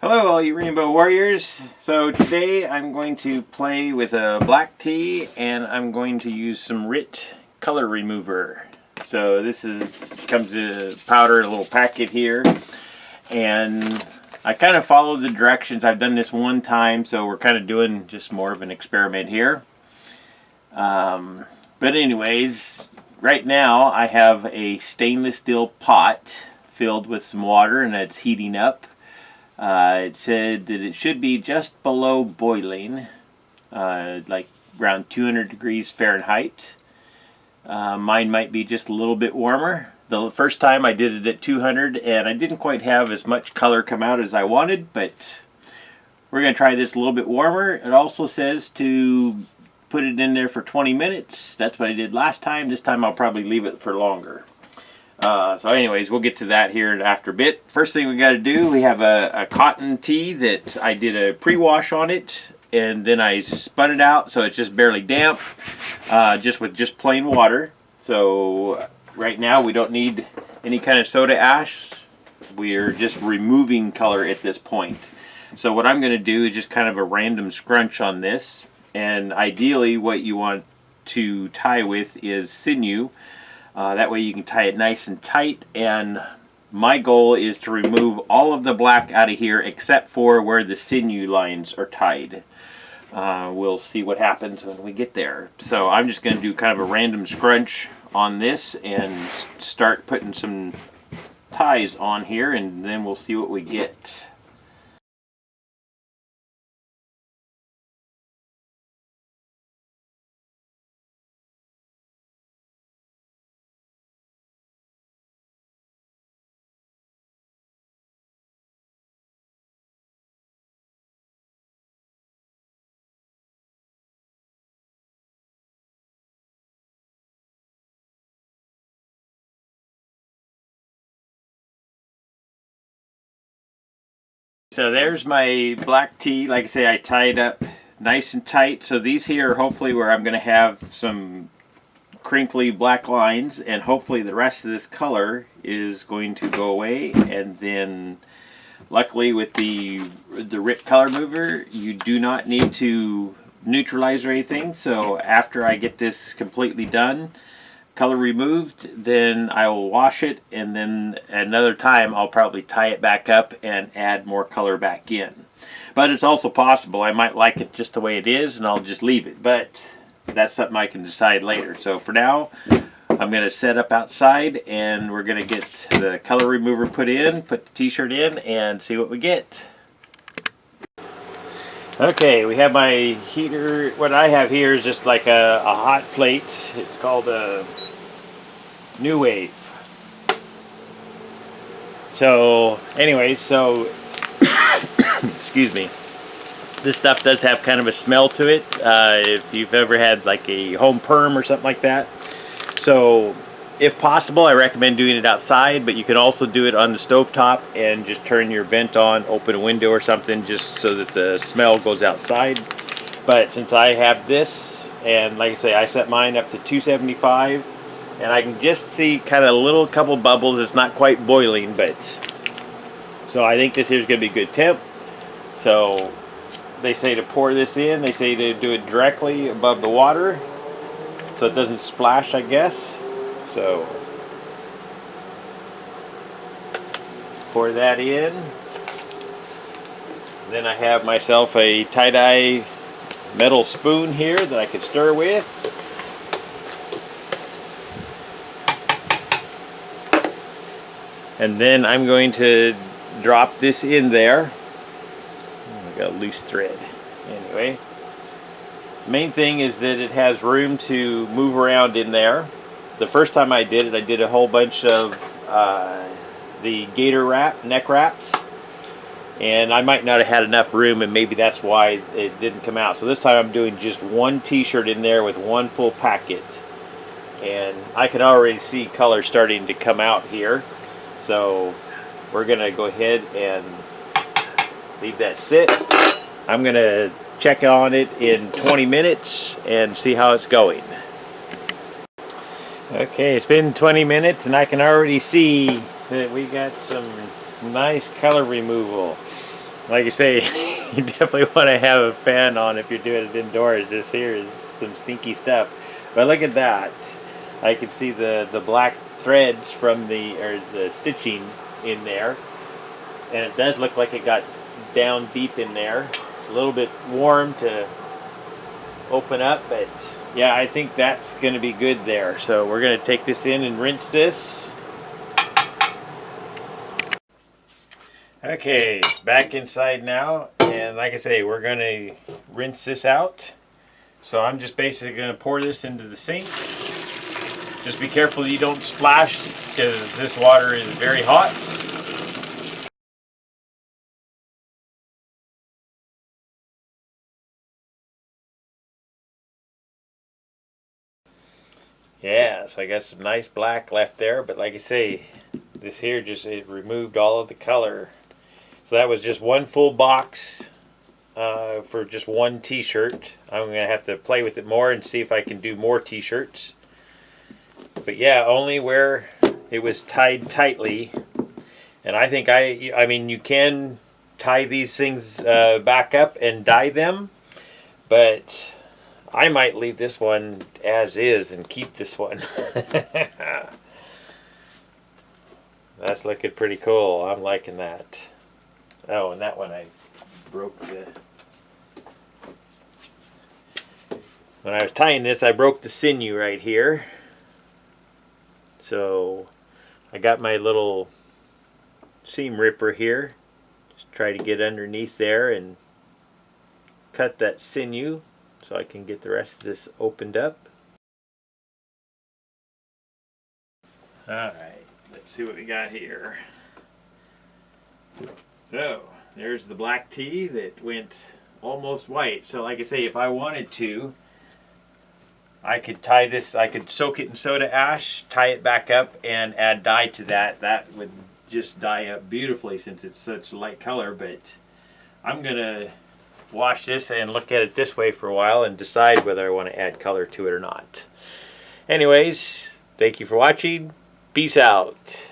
Hello all you rainbow warriors. So today I'm going to play with a black tea and I'm going to use some RIT Color Remover. So this comes in a powder, a little packet here, and I kind of followed the directions. I've done this one time, so we're kind of doing just more of an experiment here. But anyways, right now I have a stainless steel pot filled with some water and it's heating up. It said that it should be just below boiling, like around 200 degrees Fahrenheit. Mine might be just a little bit warmer. The first time I did it at 200 and I didn't quite have as much color come out as I wanted, but we're going to try this a little bit warmer. It also says to put it in there for 20 minutes. That's what I did last time. This time I'll probably leave it for longer. So anyways, we'll get to that here after a bit. First thing we got to do, we have a cotton tee that I did a pre-wash on it, and then I spun it out so it's just barely damp, just with just plain water. So right now we don't need any kind of soda ash. We're just removing color at this point. So what I'm going to do is just kind of a random scrunch on this, and ideally what you want to tie with is sinew. That way you can tie it nice and tight, and my goal is to remove all of the black out of here except for where the sinew lines are tied. We'll see what happens when we get there. So I'm just going to do kind of a random scrunch on this and start putting some ties on here, and then we'll see what we get. So there's my black tea. Like I say, I tied up nice and tight. So these here are hopefully where I'm going to have some crinkly black lines, and hopefully the rest of this color is going to go away. And then luckily with the RIT Color Remover, you do not need to neutralize or anything. So after I get this completely done, color removed, then I will wash it, and then another time I'll probably tie it back up and add more color back in. But it's also possible I might like it just the way it is and I'll just leave it, but that's something I can decide later. So for now I'm going to set up outside and we're going to get the color remover put in, put the t-shirt in, and see what we get. Okay, we have my heater. What I have here is just like a hot plate. It's called a New Wave. So anyways, excuse me, this stuff does have kind of a smell to it, if you've ever had like a home perm or something like that. So if possible, I recommend doing it outside, but you can also do it on the stovetop and just turn your vent on, open a window or something, just so that the smell goes outside. But since I have this, and like I say, I set mine up to 275, and I can just see kind of a little couple bubbles. It's not quite boiling, but so I think this here is going to be good temp. So they say to pour this in. They say to do it directly above the water so it doesn't splash, I guess. So pour that in. Then I have myself a tie-dye metal spoon here that I can stir with. And then I'm going to drop this in there. I got a loose thread. Anyway, the main thing is that it has room to move around in there. The first time I did it, I did a whole bunch of the gator neck wraps, and I might not have had enough room, and maybe that's why it didn't come out. So this time I'm doing just one t-shirt in there with one full packet, and I can already see color starting to come out here. So we're going to go ahead and leave that sit. I'm going to check on it in 20 minutes and see how it's going. Okay, it's been 20 minutes and I can already see that we got some nice color removal. Like I say, you definitely want to have a fan on if you're doing it indoors. This here is some stinky stuff. But look at that. I can see the black threads from the stitching in there. And it does look like it got down deep in there. It's a little bit warm to open up, but yeah, I think that's going to be good there. So we're going to take this in and rinse this. Okay, back inside now, and like I say, we're going to rinse this out. So I'm just basically going to pour this into the sink. Just be careful you don't splash, because this water is very hot. Yeah, so I got some nice black left there, but like I say, this here it removed all of the color. So that was just one full box for just one t-shirt. I'm going to have to play with it more and see if I can do more t-shirts. But yeah, only where it was tied tightly. And I think I mean, you can tie these things back up and dye them, but I might leave this one as is and keep this one. That's looking pretty cool. I'm liking that. Oh, and that one I broke the... When I was tying this, I broke the sinew right here. So I got my little seam ripper here. Just try to get underneath there and cut that sinew so I can get the rest of this opened up. Alright, let's see what we got here. So, there's the black tea that went almost white. So like I say, if I wanted to, I could tie this, I could soak it in soda ash, tie it back up, and add dye to that. That would just dye up beautifully since it's such a light color, but I'm going to wash this and look at it this way for a while and decide whether I want to add color to it or not. Anyways, thank you for watching. Peace out.